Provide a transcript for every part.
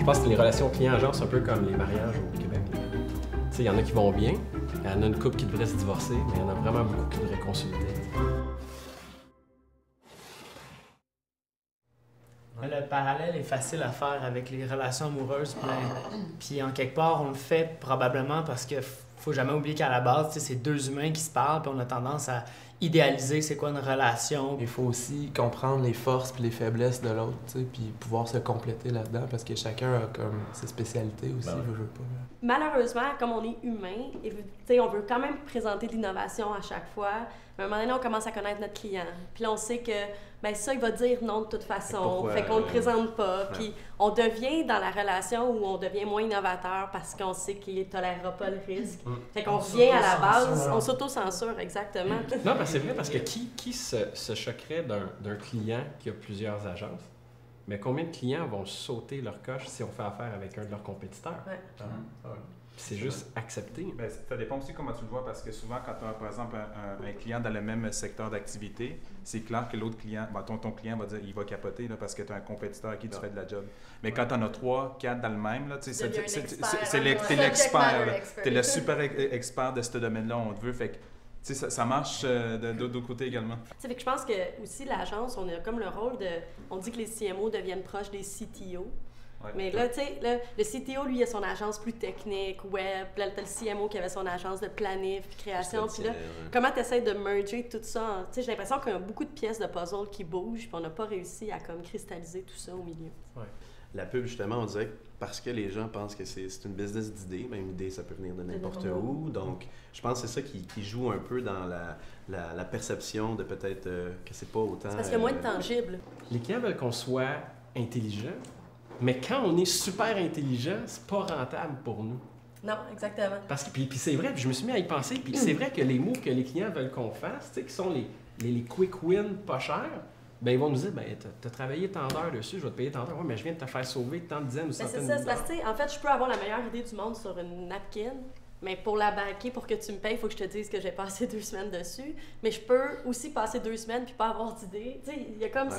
Je pense que les relations client-agent, c'est un peu comme les mariages au Québec. Tu sais, il y en a qui vont bien, il y en a une couple qui devrait se divorcer, mais il y en a vraiment beaucoup qui devraient consulter. Le parallèle est facile à faire avec les relations amoureuses, puis en quelque part, on le fait probablement parce que faut jamais oublier qu'à la base, c'est deux humains qui se parlent, puis on a tendance à idéaliser c'est quoi une relation. Il faut aussi comprendre les forces puis les faiblesses de l'autre, puis pouvoir se compléter là-dedans parce que chacun a comme ses spécialités aussi, je veux pas. Malheureusement, comme on est humain, on veut quand même présenter de l'innovation à chaque fois. Mais à un moment donné, on commence à connaître notre client. Puis là, on sait que ça, il va dire non de toute façon. Fait qu'on ne le présente pas. Puis on devient dans la relation où on devient moins innovateur parce qu'on sait qu'il ne tolérera pas le risque. Fait qu'on revient à la base. On s'auto-censure, exactement. Non, c'est vrai, parce que qui se choquerait d'un client qui a plusieurs agences? Mais combien de clients vont sauter leur coche si on fait affaire avec un de leurs compétiteurs? C'est juste accepté. Bien, ça dépend aussi comment tu le vois, parce que souvent, quand tu as, par exemple, un client dans le même secteur d'activité, c'est clair que l'autre client, ton client va dire il va capoter là, parce que tu as un compétiteur à qui tu fais de la job. Mais quand tu en as 3, 4 dans le même, tu es l'expert. Tu es le super expert de ce domaine-là, on te veut. Fait que, ça marche d'autre côté également. Fait que je pense que aussi l'agence, on a comme le rôle de... On dit que les CMO deviennent proches des CTO. Mais là, tu sais, le CTO, lui, il a son agence plus technique, web. Là, t'as le CMO qui avait son agence de planif, création. Puis là, comment tu essaies de merger tout ça? Tu sais, j'ai l'impression qu'il y a beaucoup de pièces de puzzle qui bougent, puis on n'a pas réussi à comme cristalliser tout ça au milieu. Ouais. La pub, justement, on dirait que parce que les gens pensent que c'est une business d'idées, même idée, ça peut venir de n'importe où. Donc, je pense que c'est ça qui joue un peu dans la perception de peut-être que c'est pas autant... C'est parce qu'il y a moins de tangible. Les clients veulent qu'on soit intelligent. Mais quand on est super intelligent, c'est pas rentable pour nous. Non, exactement. Parce que, puis c'est vrai, puis je me suis mis à y penser, puis c'est vrai que les moves que les clients veulent qu'on fasse, tu sais, qui sont les quick wins pas chers, ben ils vont nous dire, ben t'as travaillé tant d'heures dessus, je vais te payer tant d'heures. Ouais, mais je viens de te faire sauver tant de dizaines ou centaines de c'est ça, parce que, en fait, je peux avoir la meilleure idée du monde sur une napkin, mais pour la backer, pour que tu me payes, il faut que je te dise que j'ai passé 2 semaines dessus. Mais je peux aussi passer 2 semaines puis pas avoir d'idée. Tu sais, il y a comme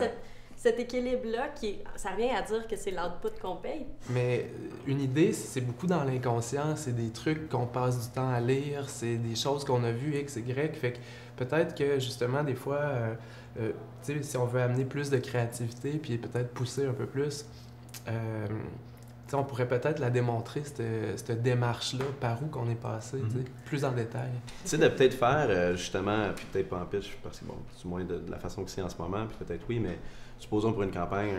cet équilibre-là ça revient à dire que c'est l'output qu'on paye. Mais une idée, c'est beaucoup dans l'inconscient, c'est des trucs qu'on passe du temps à lire, c'est des choses qu'on a vues X, Y, fait que peut-être que justement des fois, tu sais, si on veut amener plus de créativité puis peut-être pousser un peu plus, on pourrait peut-être la démontrer, cette démarche-là, par où qu'on est passé, plus en détail. Tu sais, de peut-être faire, justement, puis peut-être pas en pitch, parce que bon, du moins de la façon que c'est en ce moment, puis peut-être oui, mais supposons pour une campagne,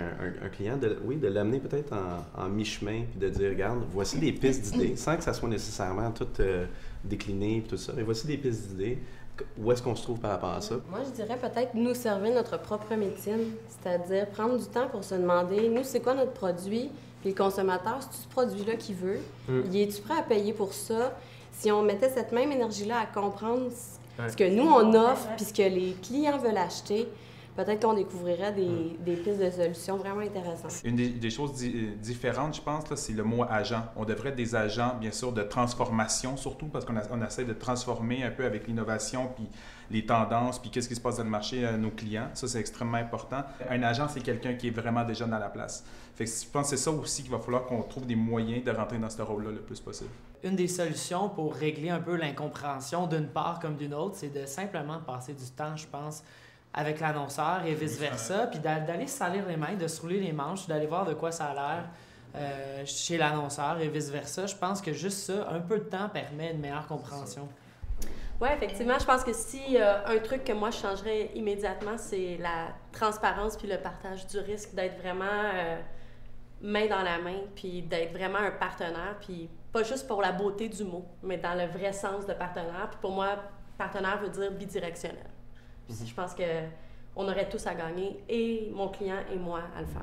un client, de l'amener peut-être en mi-chemin, puis de dire, regarde, voici des pistes d'idées, sans que ça soit nécessairement tout décliné, puis tout ça, mais voici des pistes d'idées. Où est-ce qu'on se trouve par rapport à ça? Moi, je dirais peut-être nous servir notre propre médecine, c'est-à-dire prendre du temps pour se demander, nous, c'est quoi notre produit? Puis le consommateur, c'est ce produit-là qu'il veut. Il est-tu prêt à payer pour ça? Si on mettait cette même énergie-là à comprendre ce que nous, on offre, puis ce que les clients veulent acheter, peut-être qu'on découvrirait des pistes de solutions vraiment intéressantes. Une des choses différentes, je pense, là, c'est le mot agent. On devrait être des agents, bien sûr, de transformation, surtout parce qu'on essaie de transformer un peu avec l'innovation, puis les tendances, puis qu'est-ce qui se passe dans le marché à nos clients. Ça, c'est extrêmement important. Un agent, c'est quelqu'un qui est vraiment déjà dans la place. Fait que je pense que c'est ça aussi qu'il va falloir qu'on trouve des moyens de rentrer dans ce rôle-là le plus possible. Une des solutions pour régler un peu l'incompréhension d'une part comme d'une autre, c'est de simplement passer du temps, je pense, avec l'annonceur et vice-versa, puis d'aller se salir les mains, de se rouler les manches, d'aller voir de quoi ça a l'air chez l'annonceur et vice-versa. Je pense que juste ça, un peu de temps permet une meilleure compréhension. Oui, effectivement, je pense que si un truc que moi je changerais immédiatement, c'est la transparence puis le partage du risque, d'être vraiment main dans la main, puis d'être vraiment un partenaire, puis pas juste pour la beauté du mot, mais dans le vrai sens de partenaire. Puis pour moi, partenaire veut dire bidirectionnel. Puis je pense qu'on aurait tous à gagner, et mon client et moi, à le faire.